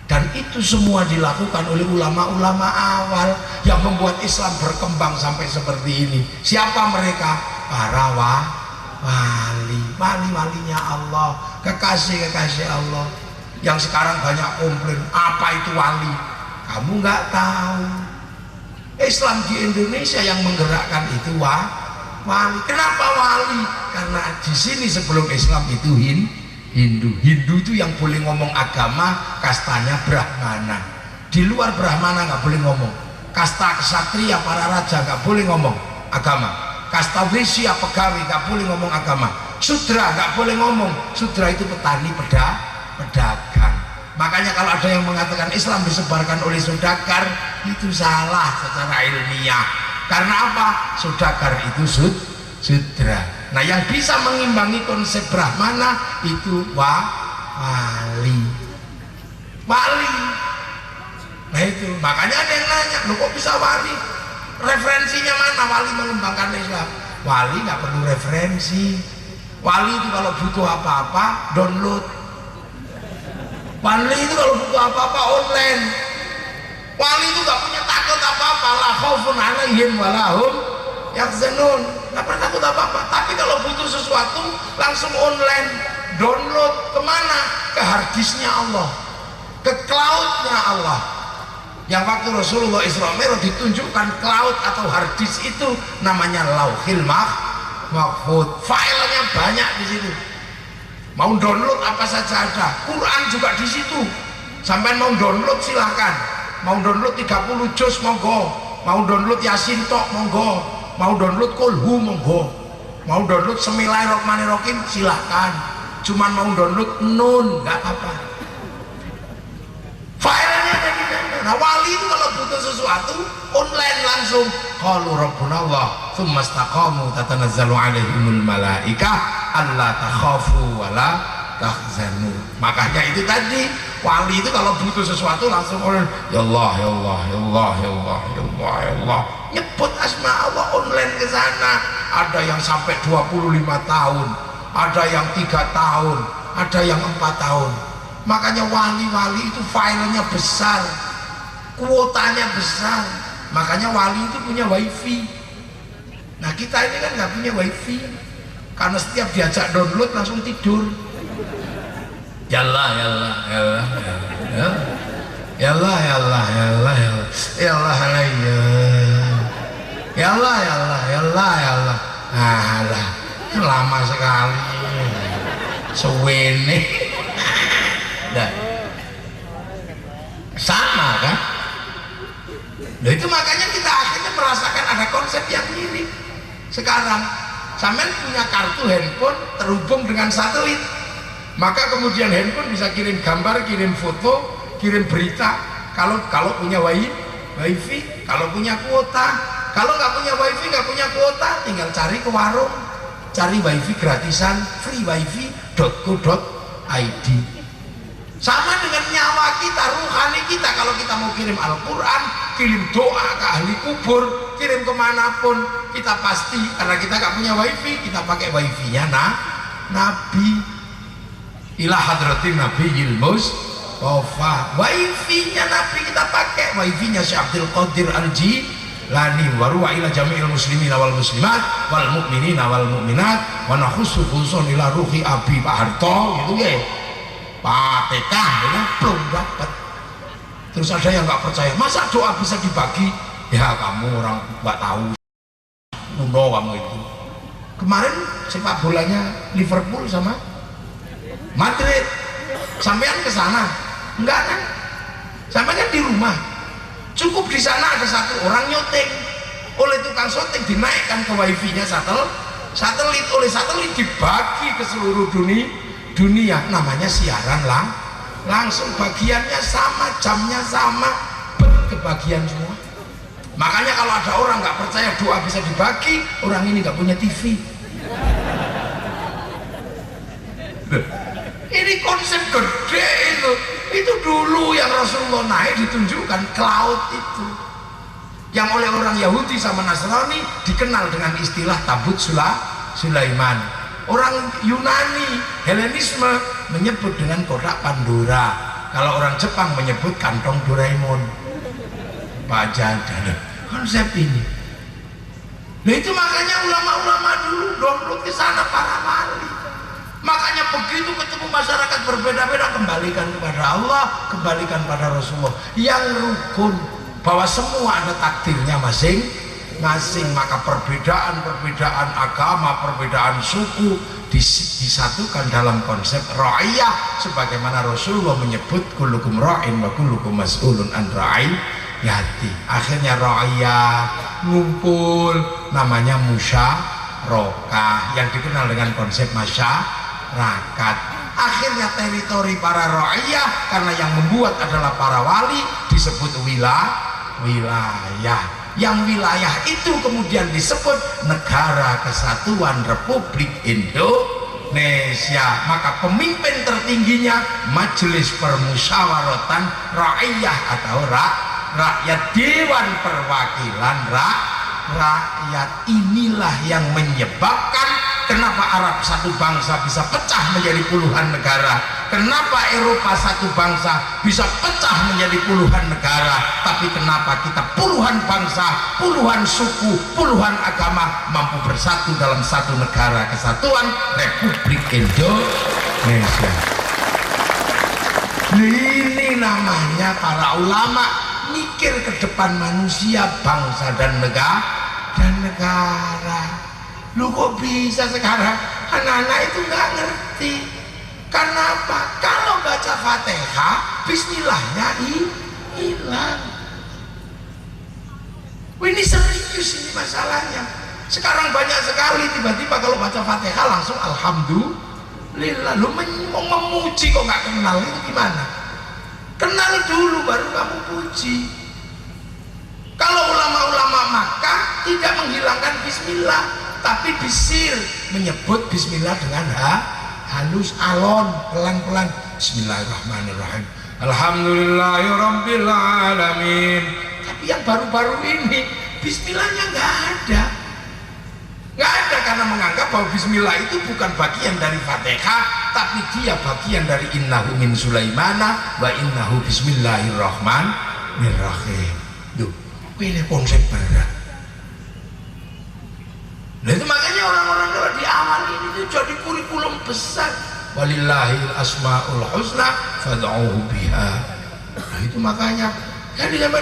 Dan itu semua dilakukan oleh ulama-ulama awal yang membuat Islam berkembang sampai seperti ini. Siapa mereka? Para wali, wali-walinya Allah, kekasih-kekasih Allah. Yang sekarang banyak komplain, apa itu wali? Kamu nggak tahu. Islam di Indonesia yang menggerakkan itu wali. Kenapa wali? Karena di sini sebelum Islam itu Hindu itu yang boleh ngomong agama, kastanya Brahmana. Di luar Brahmana nggak boleh ngomong. Kasta kesatria, para raja nggak boleh ngomong agama. Kasta wisya, pegawai nggak boleh ngomong agama. Sudra nggak boleh ngomong. Sudra itu petani, pedagang. Makanya kalau ada yang mengatakan Islam disebarkan oleh saudagar, itu salah secara ilmiah. Karena apa? Saudagar itu sudra. Nah, yang bisa mengimbangi konsep Brahmana itu wali. Nah itu, makanya ada yang nanya, loh kok bisa wali? Referensinya mana wali mengembangkan Islam? Wali nggak perlu referensi. Wali itu kalau butuh apa-apa download. Wali itu kalau butuh apa-apa online. Wali itu nggak punya takut apa-apa, la khaufun alaihim walahum yahzanun. Nggak pernah takut apa-apa. Tapi kalau butuh sesuatu langsung online, download. Kemana? Ke harddisknya Allah, ke cloudnya Allah. Yang waktu Rasulullah Isra Mi'raj ditunjukkan cloud atau harddisk itu namanya Lauhil Mahfuz. Filenya banyak di situ. Mau download apa saja ada. Quran juga di situ. Sampai mau download silahkan. Mau download 30 juz monggo. Mau download Yasin tok monggo. Mau download Kulhu monggo. Mau download Bismillahirrahmanirrahim silahkan. Cuman mau download Nun nggak apa-apa. Filenya ada di sana. Nah, wali itu kalau butuh sesuatu online langsung. Qalu rabbuna Allah tsumma istaqamu tatanazzalu alaihimul malaikah alla takhafu wala tahzanu. Makanya itu tadi, wali itu kalau butuh sesuatu langsung online. Ya Allah, ya Allah, ya Allah, ya Allah, ya Allah, ya Allah. Nyebut asma Allah online ke sana. Ada yang sampai 25 tahun, ada yang 3 tahun, ada yang 4 tahun. Makanya wali-wali itu filenya besar, kuotanya besar. Makanya wali itu punya wifi. Nah, kita ini kan nggak punya wifi, karena setiap diajak download langsung tidur. Yallah, yallah, yallah, yallah, yallah, yallah, yallah, yallah, yallah, yallah, yallah, yallah. Ah lah, lama sekali. Sewene. Nah, sama kan? Nah, itu makanya kita akhirnya merasakan ada konsep yang mirip. Sekarang sampean punya kartu handphone terhubung dengan satelit, maka kemudian handphone bisa kirim gambar, kirim foto, kirim berita. Kalau punya wifi, kalau punya kuota. Kalau nggak punya wifi, nggak punya kuota, tinggal cari ke warung, cari wifi gratisan, freewifi.co.id. Sama dengan nyawa kita, ruhani kita. Kalau kita mau kirim Al-Quran, kirim doa ke ahli kubur, kirim kemanapun, kita pasti, karena kita nggak punya wifi, kita pakai wifi-nya Nabi. Ila hadratin Nabiyil Mustafa. Wifi-nya Nabi kita pakai, wifi-nya Syekh Abdul Qadir Al-Jilani. Wa ruwa ila jami'il muslimin wal muslimat wal mu'minin wal mu'minat wa nakhussu khususan ila ruhi Abi Pak Harto, gitu ya. Fatihah ini belum dapat. Terus ada yang nggak percaya, masa doa bisa dibagi? Ya kamu orang nggak tahu, kuno kamu itu. Kemarin sepak bolanya Liverpool sama Madrid, sampean ke sana? Enggak kan? Sampean kan di rumah. Cukup di sana ada satu orang nyuting, oleh tukang syuting dinaikkan ke wifi-nya satelit, oleh satelit dibagi ke seluruh dunia, namanya siaran langsung, bagiannya sama, jamnya sama, kebagian semua. Makanya kalau ada orang nggak percaya doa bisa dibagi, orang ini nggak punya TV. Ini konsep gede itu dulu yang Rasulullah naik ditunjukkan cloud itu, yang oleh orang Yahudi sama Nasrani dikenal dengan istilah tabut Sulaiman. Orang Yunani Helenisme menyebut dengan kotak Pandora. Kalau orang Jepang menyebut kantong Doraemon. Pajadan konsep ini. Nah itu makanya ulama-ulama dulu download ke sana para wali. Makanya begitu ketemu masyarakat berbeda-beda, kembalikan kepada Allah, kembalikan pada Rasulullah yang rukun, bahwa semua ada takdirnya masing-masing. Maka perbedaan agama, perbedaan suku disatukan dalam konsep ra'iyah, sebagaimana Rasulullah menyebut kullukum ra'in wa kullukum mas'ulun an ra'iyati. Akhirnya ra'iyah ngumpul, namanya musyarakah yang dikenal dengan konsep masyarakat. Akhirnya teritori para ra'iyah, karena yang membuat adalah para wali, disebut wilayah. Yang wilayah itu kemudian disebut Negara Kesatuan Republik Indonesia. Maka pemimpin tertingginya Majelis Permusyawaratan Ra'iyah atau rakyat, Dewan Perwakilan rakyat. Inilah yang menyebabkan kenapa Arab satu bangsa bisa pecah menjadi puluhan negara, kenapa Eropa satu bangsa bisa pecah menjadi puluhan negara, tapi kenapa kita puluhan bangsa, puluhan suku, puluhan agama mampu bersatu dalam satu negara kesatuan Republik Indonesia. Ini namanya para ulama mikir ke depan manusia, bangsa dan negara. Lu kok bisa sekarang anak-anak itu nggak ngerti? Kenapa? Kalau baca Fatihah, Bismillahnya hilang. Ini serius ini masalahnya. Sekarang banyak sekali tiba-tiba kalau baca Fatihah langsung Alhamdulillah. Lu mau memuji kok nggak kenal, itu gimana? Kenal dulu baru kamu puji. Kalau ulama-ulama Makkah tidak menghilangkan Bismillah, tapi disir, menyebut Bismillah dengan halus, alon, pelan-pelan. Bismillahirrahmanirrahim, Alhamdulillahirabbil alamin. Tapi yang baru-baru ini Bismillahnya nggak ada karena menganggap bahwa Bismillah itu bukan bagian dari Fatihah, tapi dia bagian dari innahu min Sulaimana wa innahu bismillahirrahmanirrahim. Duh, pilih konsep berat. Nah itu makanya orang-orang kalau di awal ini tuh jadi kurikulum besar. Walillahil asmaul husna fad'uhu biha. Nah itu makanya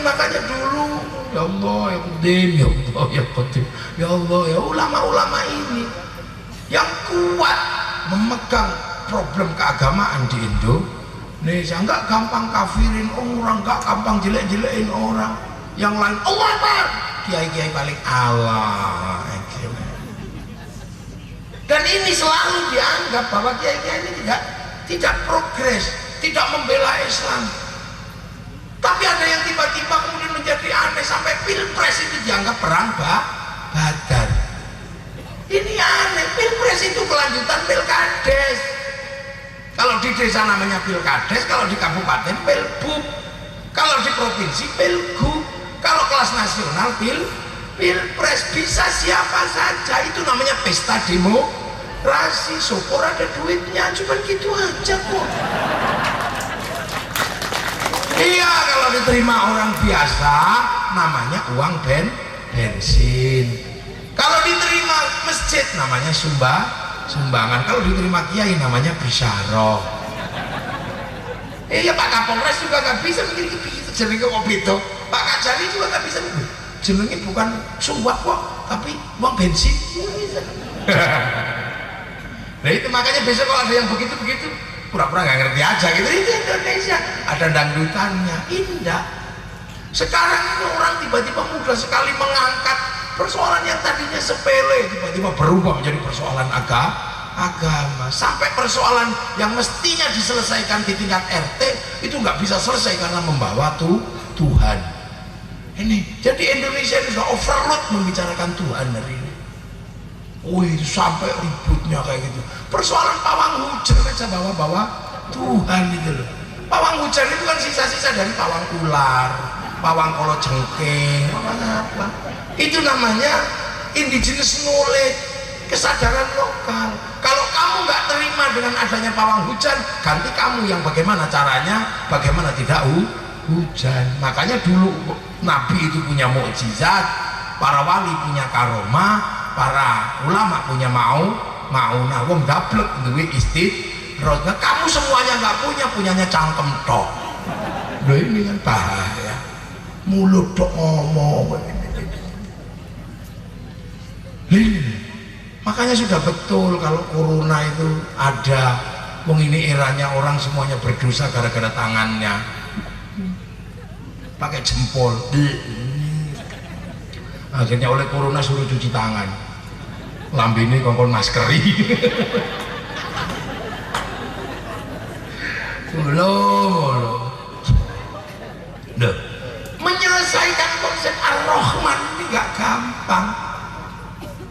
makanya dulu, ya Allah ya Qadim, ya Allah ya Qadim, ya Allah ya ulama-ulama ini yang kuat memegang problem keagamaan di Indonesia, nggak gampang kafirin orang, nggak gampang jelek-jelekin orang. Yang lain Allah Akbar, kiai-kiai balik Allah. Dan ini selalu dianggap bahwa kiai-kiai ini tidak progres, tidak membela Islam. Tapi ada yang tiba-tiba kemudian menjadi aneh, sampai pilpres itu dianggap perang Badar. Ini aneh, pilpres itu kelanjutan pilkades. Kalau di desa namanya pilkades, kalau di kabupaten pilbub, kalau di provinsi pilgub, kalau kelas nasional pilpres. Bisa siapa saja, itu namanya pesta demokrasi. Syukur ada duitnya, cuma gitu aja kok. Iya, kalau diterima orang biasa namanya uang bensin. Kalau diterima masjid namanya sumbangan. Kalau diterima kiai namanya bisyarah. Iya, Pak Kapolres juga nggak bisa begini jenenge kok beda. Pak Kajari juga nggak bisa jenenge bukan sumbang kok, tapi uang bensin. Nah itu makanya besok kalau ada yang begitu-begitu pura-pura nggak ngerti aja gitu. Itu Indonesia, ada dangdutannya, indah. Sekarang ini orang tiba-tiba mudah sekali mengangkat persoalan yang tadinya sepele, tiba-tiba berubah menjadi persoalan agama. Sampai persoalan yang mestinya diselesaikan di tingkat RT itu nggak bisa selesai karena membawa Tuhan. Ini jadi Indonesia ini sudah overload membicarakan Tuhan hari ini. Wih, sampai ributnya kayak gitu. Persoalan pawang hujan aja bawa Tuhan itu loh. Pawang hujan itu kan sisa-sisa dari pawang ular, pawang kolojengking, pawang apa. Itu namanya indigenous knowledge, kesadaran lokal. Kalau kamu nggak terima dengan adanya pawang hujan, ganti kamu yang bagaimana caranya, bagaimana tidak hujan. Makanya dulu Nabi itu punya mukjizat, para wali punya karomah, para ulama punya mauna, wong gablek duwe istidrojah. Kamu semuanya nggak punya, punyanya cangkem tok. Loh ini kan bahaya, mulut tok ngomong. Makanya sudah betul kalau corona itu ada, wong ini eranya orang semuanya berdosa gara-gara tangannya, pakai jempol. Akhirnya oleh corona suruh cuci tangan, lambene kongkon maskeri. Loh, menyelesaikan konsep Ar-Rahman ini gak gampang.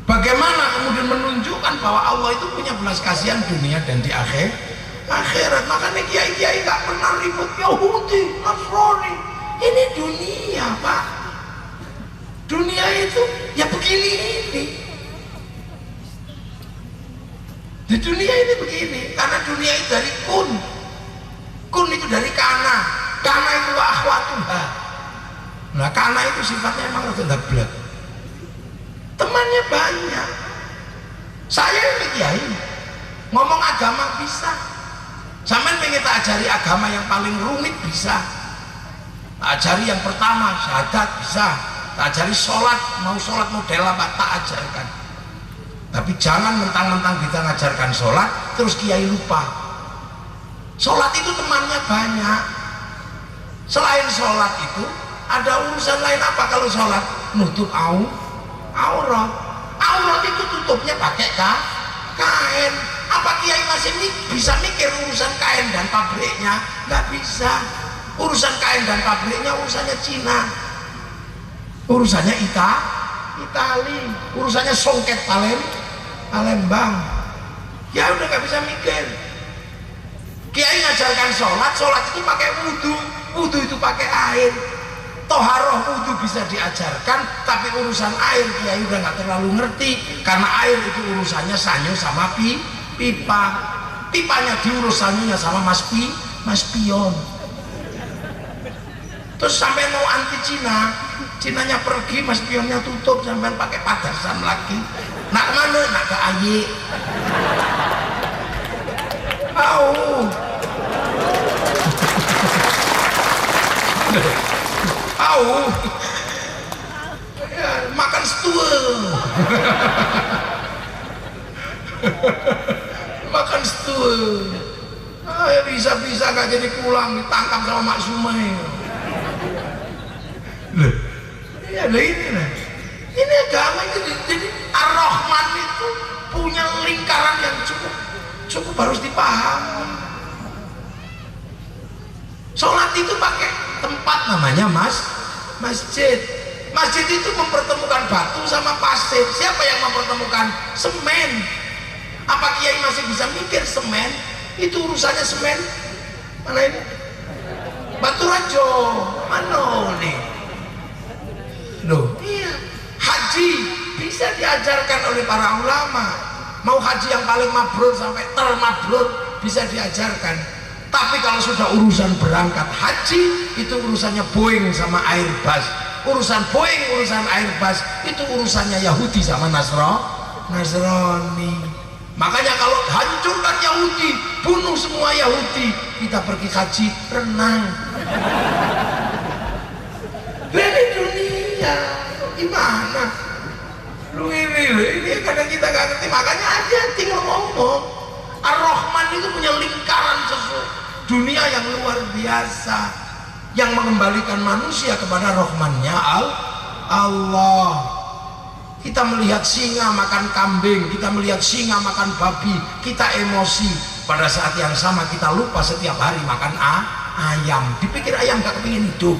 Bagaimana kemudian menunjukkan bahwa Allah itu punya belas kasihan dunia dan di akhirat. Makanya kiai-kiai gak pernah ribut Yahudi, Nasrani. Ini dunia, Pak. Dunia itu ya begini ini. Di dunia ini begini, karena dunia itu dari kun. Kun itu dari kana. Kana itu akhwatuha. Nah, kana itu sifatnya emang rada dablek. Temannya banyak. Saya ini kiai, ngomong agama bisa. Sampai pengen tak ajari agama yang paling rumit bisa. Tak ajari yang pertama syahadat bisa. Tak ajari sholat, mau sholat model apa tak ajarkan. Tapi jangan mentang-mentang kita ngajarkan sholat terus kiai lupa. Sholat itu temannya banyak. Selain sholat itu ada urusan lain apa kalau sholat? Nutup aurat. Aurat itu tutupnya pakai kain. Apa kiai masih bisa mikir urusan kain dan pabriknya? Nggak bisa. Urusan kain dan pabriknya urusannya Cina, urusannya Itali, urusannya songket Palembang. Ya udah nggak bisa mikir. Kiai ngajarkan sholat itu pakai wudhu itu pakai air. Toharoh wudhu bisa diajarkan, tapi urusan air kiai udah nggak terlalu ngerti, karena air itu urusannya sanyo sama pipa. Pipanya diurus sanyonya sama mas pion. Terus sampai mau anti Cinanya pergi, mas pionnya tutup, sampai pakai padasan lagi. Nak mana? Nak ke ayi. Ya, makan stua. Makan stua. Ya bisa-bisa gak jadi pulang, ditangkap sama Mak Sumai. Ya ini agama itu. Jadi Ar-Rahman itu punya lingkaran yang cukup harus dipahami. Sholat itu pakai tempat namanya masjid. Masjid itu mempertemukan batu sama pasir. Siapa yang mempertemukan? Semen. Apa kiai masih bisa mikir semen? Itu urusannya semen. Mana ini? Batu Rajo. Mana nih? Loh, iya. Haji bisa diajarkan oleh para ulama. Mau haji yang paling mabrur sampai termabrur bisa diajarkan. Tapi kalau sudah urusan berangkat haji, itu urusannya Boeing sama Airbus. Urusan Boeing, urusan Airbus, itu urusannya Yahudi sama Nasrani. Makanya kalau hancurkan Yahudi, bunuh semua Yahudi, kita pergi haji renang. Ini dunia gimana? Ini kadang kita gak ngerti. Makanya hati-hati ngomong. Ar-Rahman itu punya lingkaran dunia yang luar biasa, yang mengembalikan manusia kepada Rahmannya Allah. Kita melihat singa makan kambing, kita melihat singa makan babi, kita emosi. Pada saat yang sama kita lupa setiap hari makan ayam. Dipikir ayam gak kepingin hidup.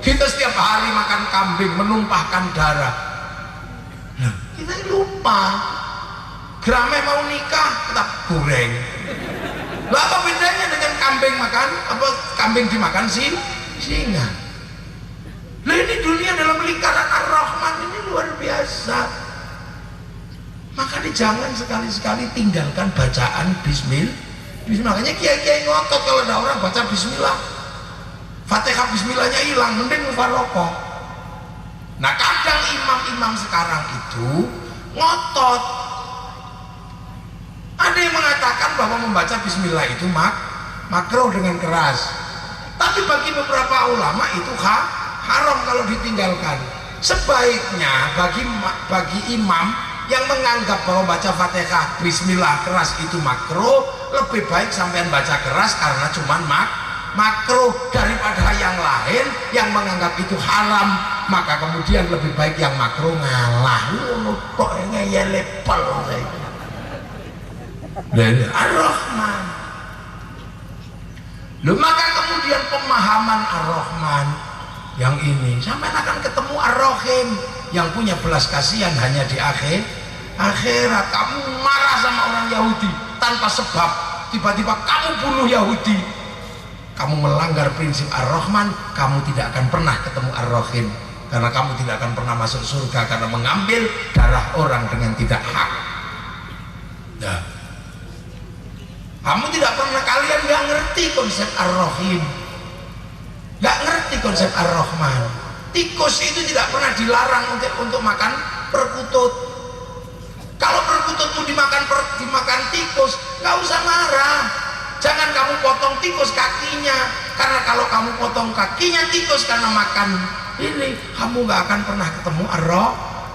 Kita setiap hari makan kambing, menumpahkan darah. Nah, kita lupa. Grame mau nikah, kita goreng. Lah apa bedanya dengan kambing makan? Apa kambing dimakan singa? Lah ini dunia dalam lingkaran Ar-Rahman ini luar biasa. Makanya jangan sekali-sekali tinggalkan bacaan Bismillah. Makanya kiai-kiai ngotot kalau ada orang baca Bismillah, Fatihah Bismillahnya hilang, mending mufarokoh. Nah kadang imam-imam sekarang itu ngotot. Ada yang mengatakan bahwa membaca Bismillah itu makruh dengan keras. Tapi bagi beberapa ulama itu haram kalau ditinggalkan. Sebaiknya bagi imam yang menganggap bahwa baca Fatihah Bismillah keras itu makruh, lebih baik sampean baca keras karena cuman makruh daripada yang lain yang menganggap itu haram. Maka kemudian lebih baik yang makruh ngalah. Lu kok ngeyel lepel Ar-Rahman. Lu maka kemudian pemahaman Ar-Rahman yang ini sampai akan ketemu Ar-Rahim yang punya belas kasihan hanya di akhirat. Kamu marah sama orang Yahudi tanpa sebab, tiba-tiba kamu bunuh Yahudi, kamu melanggar prinsip Ar-Rahman, kamu tidak akan pernah ketemu Ar-Rahim karena kamu tidak akan pernah masuk surga karena mengambil darah orang dengan tidak hak. Nah, kamu tidak pernah, kalian nggak ngerti konsep Ar-Rahim, nggak ngerti konsep Ar-Rahman. Tikus itu tidak pernah dilarang untuk makan perkutut. Kalau perkututmu dimakan tikus, nggak usah marah. Jangan kamu potong tikus kakinya, karena kalau kamu potong kakinya tikus karena makan ini, kamu nggak akan pernah ketemu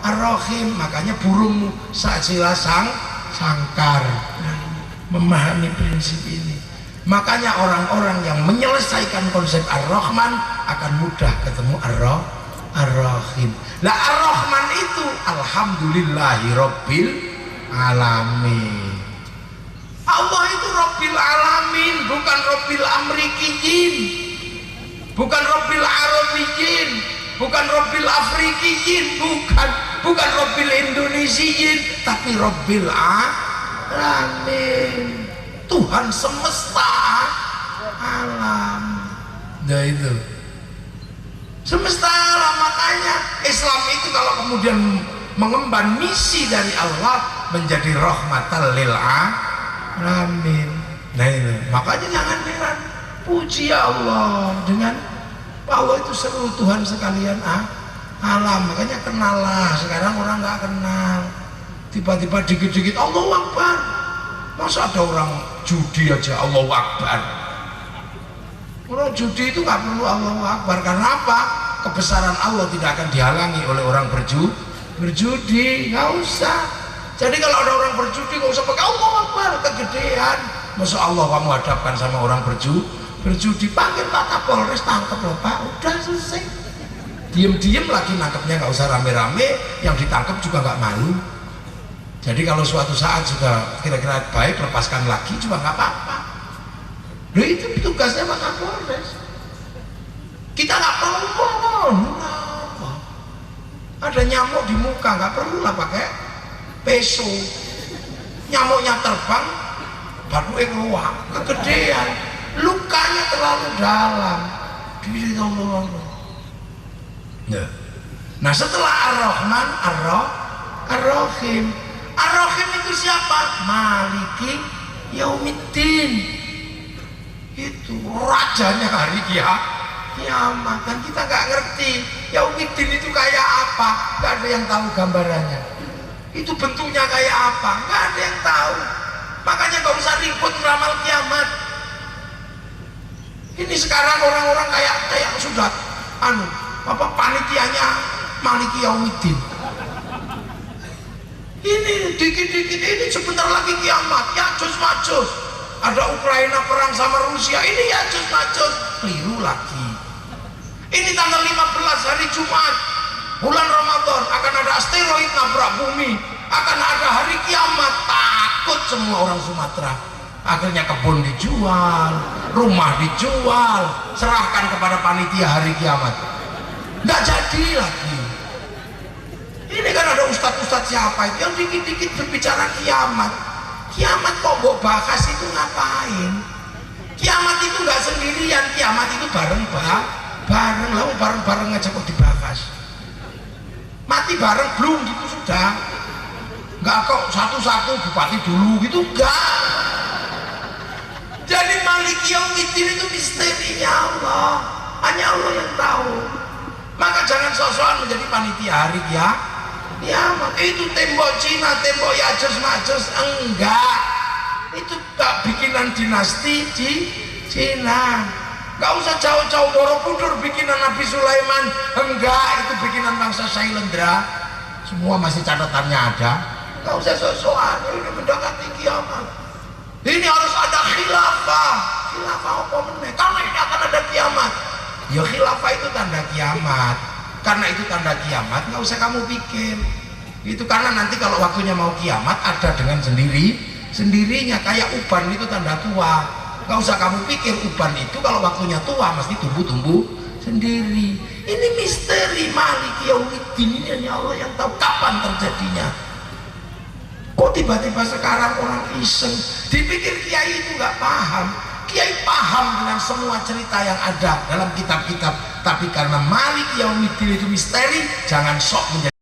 Ar-Rahim. Makanya burungmu sajila sangkar. Memahami prinsip ini, makanya orang-orang yang menyelesaikan konsep Ar-Rahman akan mudah ketemu Ar-Rahim. Lah Ar-Rahman itu alhamdulillahi rabbil alamin. Allah itu rabbil alamin, bukan rabbil amrikiyin, bukan rabbil arabiyin, bukan rabbil afrikiyin, bukan rabbil indonesiyin, tapi rabbil alamin, Tuhan semesta alam. Nah itu semesta alam. Makanya Islam itu kalau kemudian mengemban misi dari Allah menjadi rahmatan lil alamin. Nah itu makanya jangan heran, puji Allah dengan Allah itu seluruh Tuhan sekalian alam. Makanya kenallah, sekarang orang nggak kenal, tiba-tiba dikit-dikit Allahu Akbar. Masa ada orang judi aja Allahu Akbar? Orang judi itu nggak perlu Allahu Akbar. Karena apa? Kebesaran Allah tidak akan dihalangi oleh orang berjudi. Nggak usah. Jadi kalau ada orang berjudi nggak usah pakai Allahu Akbar, kegedean. Masa Allah kamu hadapkan sama orang berjudi, panggil Pak Kapolres, tangkap loh Pak, udah selesai. Diem-diem lagi nangkepnya, nggak usah rame-rame, yang ditangkap juga nggak malu. Jadi kalau suatu saat sudah kira-kira baik, lepaskan lagi juga nggak apa-apa. Loh itu tugasnya Pak Kapolres. Kita nggak perlu ada nyamuk di muka, nggak perlu lah pakai peso. Nyamuknya terbang, baru keluar, kegedean, lukanya terlalu dalam. Nah setelah Ar-Rahman, Ar-Rahim. Ar-Rahim itu siapa? Maliki Yaumiddin. Itu rajanya hari kiamat. Dan kita nggak ngerti Yaumiddin itu kayak apa, nggak ada yang tahu gambarannya. Itu bentuknya kayak apa, nggak ada yang tahu. Makanya nggak usah ribut meramal kiamat. Ini sekarang orang-orang kayak sudah panitianya Maliki Yaumiddin. Ini dikit-dikit ini sebentar lagi kiamat, Ya'juj Ma'juj. Ada Ukraina perang sama Rusia, ini Ya'juj Ma'juj. Keliru lagi. Ini tanggal 15 hari Jumat bulan Ramadan, akan ada asteroid nabrak bumi, akan ada hari kiamat. Takut semua orang Sumatera. Akhirnya kebun dijual, rumah dijual, serahkan kepada panitia hari kiamat. Nggak jadi lagi. Ini kan ada ustadz-ustadz siapa itu yang dikit-dikit berbicara kiamat. Kiamat kok mau bahas itu ngapain? Kiamat itu nggak sendirian, kiamat itu bareng bareng lah, bareng-bareng aja kok dibahas. Mati bareng belum gitu sudah. Enggak kok satu-satu bupati dulu gitu, enggak. Jadi Maliki Yaumiddin itu misterinya Allah, hanya Allah yang tahu. Maka jangan sok-sokan menjadi panitia hari kiamat. Itu tembok Cina, tembok Yajus Majus, enggak. Itu tak bikinan dinasti di Cina. Enggak usah jauh-jauh Borobudur bikinan Nabi Sulaiman, enggak. Itu bikinan bangsa Sailendra. Semua masih catatannya ada. Enggak usah sok-sokan, ini mendekati kiamat. Ini harus ada khilafah. Khilafah apa meneh? Karena ini akan ada kiamat. Ya khilafah itu tanda kiamat. Karena itu tanda kiamat, nggak usah kamu pikir. Itu karena nanti kalau waktunya mau kiamat ada dengan sendirinya. Kayak uban itu tanda tua. Nggak usah kamu pikir uban itu kalau waktunya tua mesti tumbuh sendiri. Ini misteri Maliki Yaumiddin, ini hanya Allah yang tahu kapan terjadinya. Kok tiba-tiba sekarang orang iseng dipikir kiai itu nggak paham. Kiai paham dengan semua cerita yang ada dalam kitab-kitab, tapi karena Maliki Yaumiddin itu misteri, jangan sok menjadi